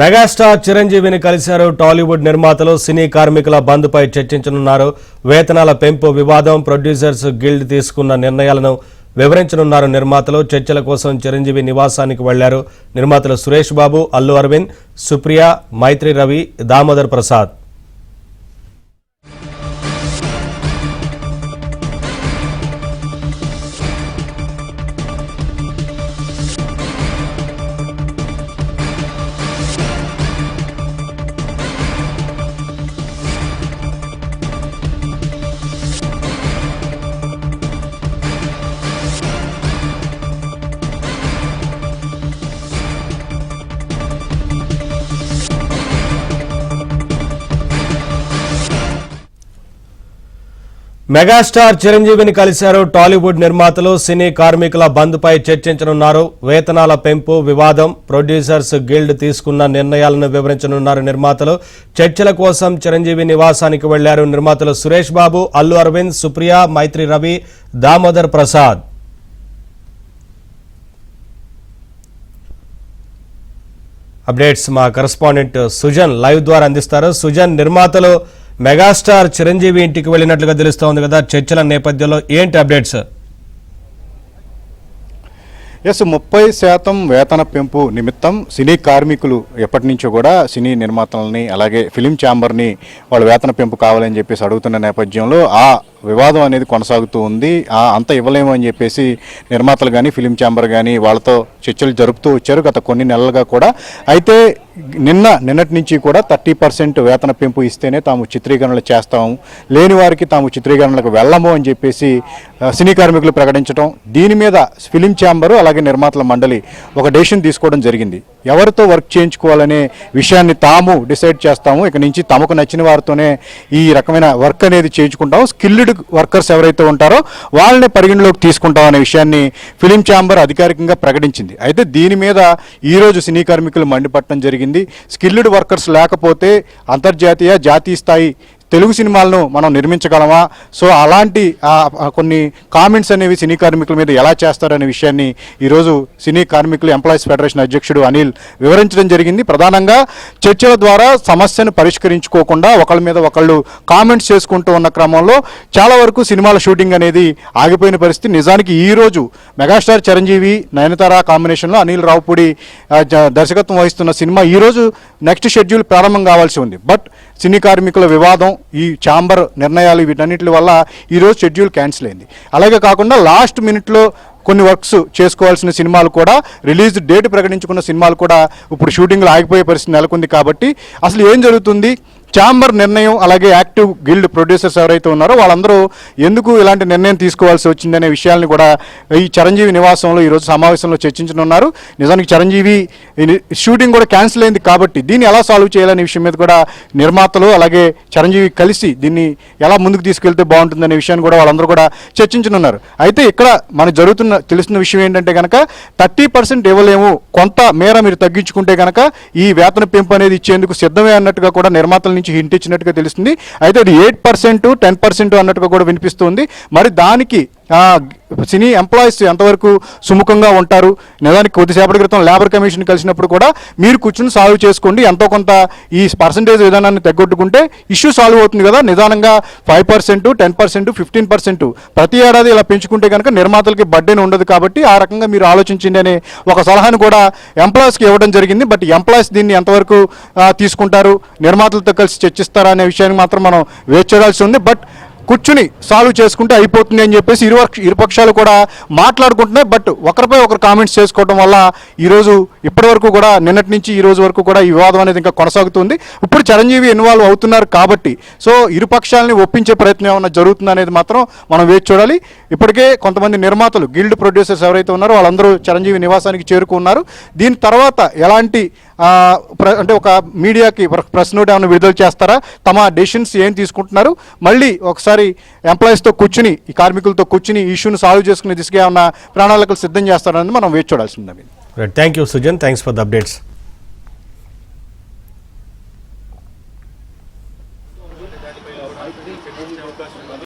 Megastar చిరంజీవిని కలిశారు టాలీవుడ్ నిర్మాతలు. సినీ కార్మికుల బంద్పై చర్చించనున్నారు. వేతనాల పెంపు వివాదం, ప్రొడ్యూసర్స్ గిల్డ్ తీసుకున్న నిర్ణయాలను వివరించనున్నారు నిర్మాతలు. చర్చల కోసం చిరంజీవి నివాసానికి వెళ్లారు నిర్మాతలు సురేష్ బాబు, అల్లు అరవింద్, సుప్రియ, మైత్రి రవి, దామోదర్ ప్రసాద్. మెగాస్టార్ చిరంజీవిని కలిశారు టాలీవుడ్ నిర్మాతలు. సినీ కార్మికుల బంద్పై చర్చించనున్నారు. వేతనాల పెంపు వివాదం, ప్రొడ్యూసర్స్ గిల్డ్ తీసుకున్న నిర్ణయాలను వివరించనున్నారు నిర్మాతలు. చర్చల కోసం చిరంజీవి నివాసానికి వెళ్లారు నిర్మాతలు సురేష్ బాబు, అల్లు అరవింద్, సుప్రియ, మైత్రి రవి, దామోదర్ ప్రసాద్. అప్డేట్స్ మా కరెస్పాండెంట్ సుజన్ లైవ్ ద్వారా అందిస్తారు. సుజన్, నిర్మాతలు మెగాస్టార్ చిరంజీవి ఇంటికి వెళ్ళినట్లుగా తెలుస్తోంది కదా, చర్చల నేపథ్యంలో ఏంటి అప్డేట్స్? ఎస్, 30% వేతన పెంపు నిమిత్తం సినీ కార్మికులు ఎప్పటి నుంచో కూడా సినీ నిర్మాతలని అలాగే ఫిలిం ఛాంబర్ని వాళ్ళు వేతన పెంపు కావాలని చెప్పేసి అడుగుతున్న నేపథ్యంలో ఆ వివాదం అనేది కొనసాగుతూ ఉంది. అంత ఇవ్వలేము అని చెప్పేసి నిర్మాతలు కానీ ఫిలిం ఛాంబర్ కానీ వాళ్ళతో చర్చలు జరుపుతూ వచ్చారు గత కొన్ని నెలలుగా కూడా. అయితే నిన్నటి నుంచి కూడా 30% వేతన పెంపు ఇస్తేనే తాము చిత్రీకరణలు చేస్తాము, లేని వారికి తాము చిత్రీకరణలకు వెళ్ళము అని చెప్పేసి సినీ కార్మికులు ప్రకటించడం, దీని మీద ఫిలిం ఛాంబరు అలాగే నిర్మాతల మండలి ఒక డెసిషన్ తీసుకోవడం జరిగింది. ఎవరితో వర్క్ చేయించుకోవాలనే విషయాన్ని తాము డిసైడ్ చేస్తాము, ఇక నుంచి తమకు నచ్చిన వారితోనే ఈ రకమైన వర్క్ అనేది చేయించుకుంటాము, స్కిల్డ్ వర్కర్స్ ఎవరైతే ఉంటారో వాళ్ళని పరిగణలోకి తీసుకుంటాం అనే విషయాన్ని ఫిలిం ఛాంబర్ అధికారికంగా ప్రకటించింది. అయితే దీని మీద ఈరోజు సినీ కార్మికులు మండిపట్టడం జరిగింది. స్కిల్డ్ వర్కర్స్ లేకపోతే అంతర్జాతీయ జాతీయ స్థాయి తెలుగు సినిమాలను మనం నిర్మించగలమా? సో అలాంటి కొన్ని కామెంట్స్ అనేవి సినీ కార్మికుల మీద ఎలా చేస్తారనే విషయాన్ని ఈరోజు సినీ కార్మికులు ఎంప్లాయీస్ ఫెడరేషన్ అధ్యక్షుడు అనిల్ వివరించడం జరిగింది. ప్రధానంగా చర్చల ద్వారా సమస్యను పరిష్కరించుకోకుండా ఒకళ్ళ మీద ఒకళ్ళు కామెంట్స్ చేసుకుంటూ ఉన్న క్రమంలో చాలా వరకు సినిమాల షూటింగ్ అనేది ఆగిపోయిన పరిస్థితి. నిజానికి ఈరోజు మెగాస్టార్ చిరంజీవి నయనతార కాంబినేషన్లో అనిల్ రావుపూడి దర్శకత్వం వహిస్తున్న సినిమా ఈరోజు నెక్స్ట్ షెడ్యూల్ ప్రారంభం కావాల్సి ఉంది. బట్ సినీ కార్మికుల వివాదం, ఈ ఛాంబర్ నిర్ణయాలు, వీటన్నిటి వల్ల ఈరోజు షెడ్యూల్ క్యాన్సిల్ అయింది. అలాగే కాకుండా లాస్ట్ మినిట్లో కొన్ని వర్క్స్ చేసుకోవాల్సిన సినిమాలు కూడా, రిలీజ్ డేట్ ప్రకటించుకున్న సినిమాలు కూడా ఇప్పుడు షూటింగ్లో ఆగిపోయే పరిస్థితి నెలకొంది. కాబట్టి అసలు ఏం జరుగుతుంది, ఛాంబర్ నిర్ణయం అలాగే యాక్టివ్ గిల్డ్ ప్రొడ్యూసర్స్ ఎవరైతే ఉన్నారో వాళ్ళందరూ ఎందుకు ఇలాంటి నిర్ణయం తీసుకోవాల్సి వచ్చిందనే విషయాల్ని కూడా ఈ చిరంజీవి నివాసంలో ఈరోజు సమావేశంలో చర్చించనున్నారు. నిజానికి చిరంజీవి షూటింగ్ కూడా క్యాన్సిల్ అయింది కాబట్టి దీన్ని ఎలా సాల్వ్ చేయాలనే విషయం మీద కూడా నిర్మాతలు అలాగే చిరంజీవి కలిసి దీన్ని ఎలా ముందుకు తీసుకెళ్తే బాగుంటుందనే విషయాన్ని కూడా వాళ్ళందరూ కూడా చర్చించనున్నారు. అయితే ఇక్కడ మనకు తెలుస్తున్న విషయం ఏంటంటే కనుక 30% ఇవ్వలేము, కొంత మేర మీరు తగ్గించుకుంటే కనుక ఈ వేతన పెంపు అనేది ఇచ్చేందుకు సిద్ధమే అన్నట్టుగా కూడా నిర్మాతల హింట్ ఇచ్చినట్టుగా తెలుస్తుంది. అయితే అది 8%, 10% అన్నట్టుగా కూడా వినిపిస్తుంది. మరి దానికి సినీ ఎంప్లాయీస్ ఎంతవరకు సుముఖంగా ఉంటారు? నిజానికి కొద్దిసేపటి క్రితం లేబర్ కమిషన్ కలిసినప్పుడు కూడా మీరు కూర్చుని సాల్వ్ చేసుకోండి, ఎంతో కొంత ఈ పర్సంటేజ్ విధానాన్ని తగ్గొట్టుకుంటే ఇష్యూ సాల్వ్ అవుతుంది కదా. నిదానంగా 5%, 10%, 15% ప్రతి ఏడాది ఇలా పెంచుకుంటే కనుక నిర్మాతలకి బడ్డెన్ ఉండదు. కాబట్టి ఆ రకంగా మీరు ఆలోచించండి అనే ఒక సలహాను కూడా ఎంప్లాయీస్కి ఇవ్వడం జరిగింది. బట్ ఎంప్లాయీస్ దీన్ని ఎంతవరకు తీసుకుంటారు, నిర్మాతలతో కలిసి చర్చిస్తారా అనే విషయాన్ని మాత్రం మనం వేచి చూడాల్సి ఉంది. బట్ కూర్చుని సాల్వ్ చేసుకుంటే అయిపోతుంది అని చెప్పేసి ఇరుపక్షాలు కూడా మాట్లాడుకుంటున్నాయి. బట్ ఒకరిపై ఒకరు కామెంట్స్ చేసుకోవడం వల్ల ఈరోజు ఇప్పటి వరకు కూడా నిన్నటి నుంచి ఈ రోజు వరకు కూడా ఈ వివాదం అనేది ఇంకా కొనసాగుతుంది. ఇప్పుడు చిరంజీవి ఇన్వాల్వ్ అవుతున్నారు కాబట్టి సో ఇరుపక్షాలని ఒప్పించే ప్రయత్నం ఏమైనా జరుగుతుంది అనేది మాత్రం మనం వేచి చూడాలి. ఇప్పటికే కొంతమంది నిర్మాతలు గిల్డ్ ప్రొడ్యూసర్స్ ఎవరైతే ఉన్నారో వాళ్ళందరూ చిరంజీవి నివాసానికి చేరుకున్నారు. దీని తర్వాత ఎలాంటి అంటే ఒక మీడియాకి ప్రెస్ నోట్ ఏమైనా విడుదల చేస్తారా, తమ డెసిషన్స్ ఏం తీసుకుంటున్నారు, మళ్ళీ ఒకసారి ఎంప్లాయీస్తో కూర్చుని ఈ కార్మికులతో కూర్చుని ఈ ఇష్యూను సాల్వ్ చేసుకునే దిశగా ఏమన్నా ప్రణాళికలు సిద్ధం చేస్తారని మనం వేచి చూడాల్సింది. Thank you Sujan, thanks for the updates.